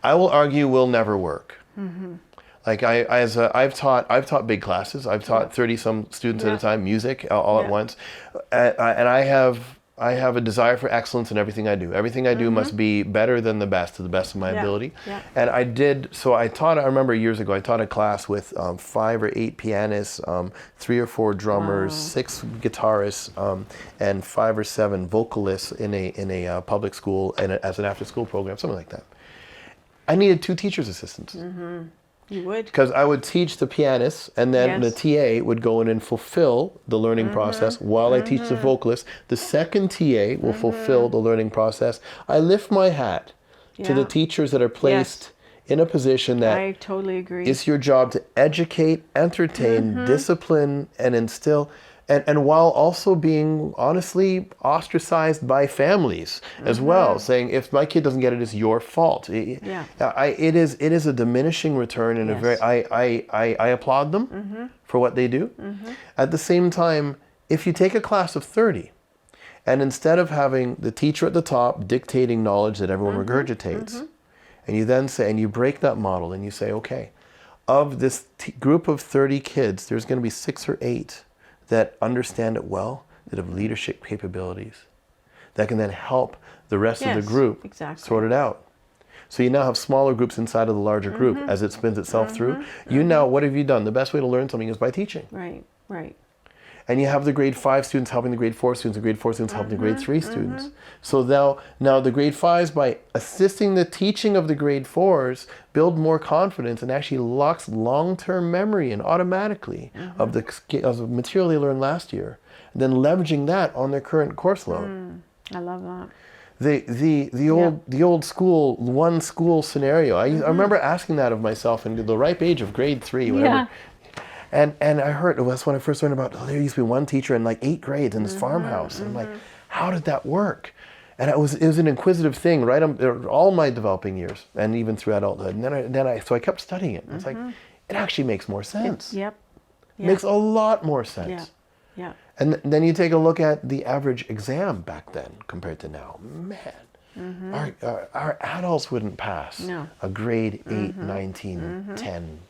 I will argue will never work. Like I've taught big classes. I've taught 30 some students at a time, music all at once, and I have a desire for excellence in everything I do. Everything I do must be better than the best, to the best of my ability. And I remember years ago, I taught a class with 5 or 8 pianists, 3 or 4 drummers, 6 guitarists, and 5 or 7 vocalists in a public school and as an after-school program, something like that. I needed 2 teacher's assistants. You would? Because I would teach the pianists, and then the TA would go in and fulfill the learning process while I teach the vocalist. The second TA will fulfill the learning process. I lift my hat to the teachers that are placed in a position that I totally agree. It's your job to educate, entertain, discipline, and instill. And while also being honestly ostracized by families as well, saying if my kid doesn't get it, it's your fault. It is a diminishing return, and I applaud them for what they do. At the same time, if you take a class of 30, and instead of having the teacher at the top dictating knowledge that everyone regurgitates, and you then say, and you break that model, and you say, okay, of this group of 30 kids, there's going to be 6 or 8 that understand it well, that have leadership capabilities, that can then help the rest of the group sort it out. So you now have smaller groups inside of the larger group as it spins itself through. You now, what have you done? The best way to learn something is by teaching. Right, right. And you have the grade 5 students helping the grade 4 students, the grade 4 students helping the grade 3 students. So now the grade 5s, by assisting the teaching of the grade 4s, build more confidence and actually locks long-term memory and automatically of the material they learned last year. And then leveraging that on their current course load. I love that. The old school, one school scenario. I remember asking that of myself in the ripe age of grade 3, whatever. And I heard, that's when I first learned about, there used to be one teacher in like 8 grades in this farmhouse. And I'm like, how did that work? And it was an inquisitive thing, right? All my developing years, and even through adulthood. And so I kept studying it. And it's like, it actually makes more sense. It makes a lot more sense. And then you take a look at the average exam back then compared to now. Man, our adults wouldn't pass a grade 8, 19, 10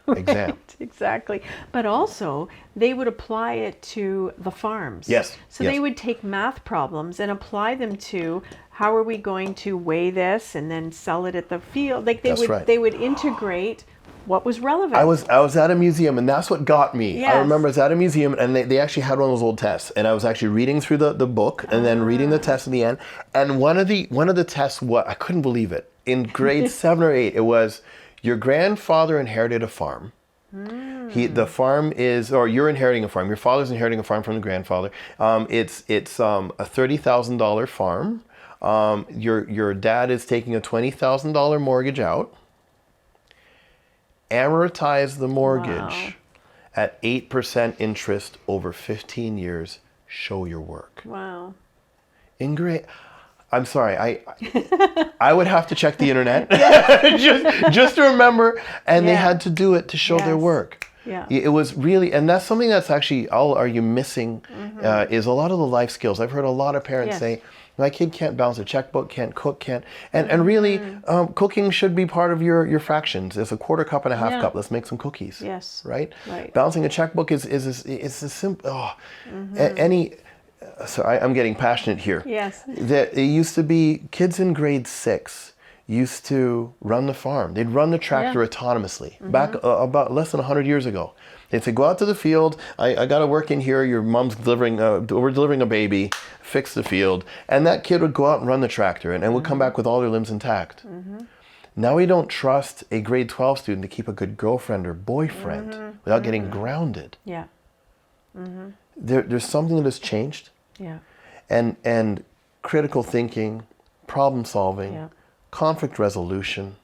exam. Right, exactly. But also, they would apply it to the farms. So they would take math problems and apply them to how are we going to weigh this and then sell it at the field. Like they would integrate what was relevant. I was at a museum, and that's what got me. I remember I was at a museum, and they actually had one of those old tests, and I was actually reading through the book and then reading the test at the end. And one of the tests, I couldn't believe it. In grade 7 or 8, it was, your grandfather inherited a farm. The farm is, or you're inheriting a farm. Your father's inheriting a farm from the grandfather. It's a $30,000 farm. Your dad is taking a $20,000 mortgage out. Amortize the mortgage at 8% interest over 15 years. Show your work. Wow. In grade, I'm sorry, I would have to check the internet just to remember, and they had to do it to show their work. It was really, and that's something that's actually, I'll argue, missing is a lot of the life skills. I've heard a lot of parents say, my kid can't balance a checkbook, can't cook, can't, and really, cooking should be part of your fractions. It's a quarter cup and a half cup. Let's make some cookies. Right? Balancing a checkbook is a simple. So I'm getting passionate here. That it used to be kids in grade 6 used to run the farm. They'd run the tractor autonomously back about less than 100 years ago. They'd say, go out to the field. I got to work in here. Your mom's delivering, we're delivering a baby. Fix the field. And that kid would go out and run the tractor and would come back with all their limbs intact. Now we don't trust a grade 12 student to keep a good girlfriend or boyfriend without getting grounded. There's something that has changed. And critical thinking, problem solving, conflict resolution,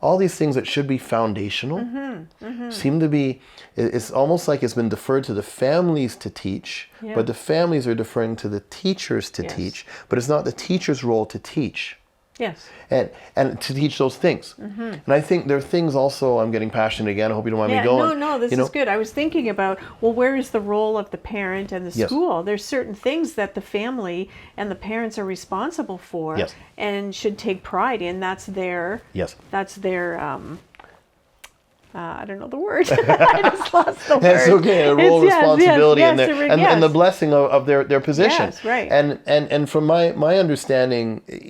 all these things that should be foundational seem to be, it's almost like it's been deferred to the families to teach, but the families are deferring to the teachers to teach, but it's not the teacher's role to teach. Yes. And to teach those things. And I think there are things also, I'm getting passionate again, I hope you don't mind me going. No, this is good. I was thinking about, well, where is the role of the parent and the school? There's certain things that the family and the parents are responsible for and should take pride in. That's their, I don't know the word. I just lost the word. That's okay. A role, responsibility, and the blessing of their position. Yes, right. And from my understanding,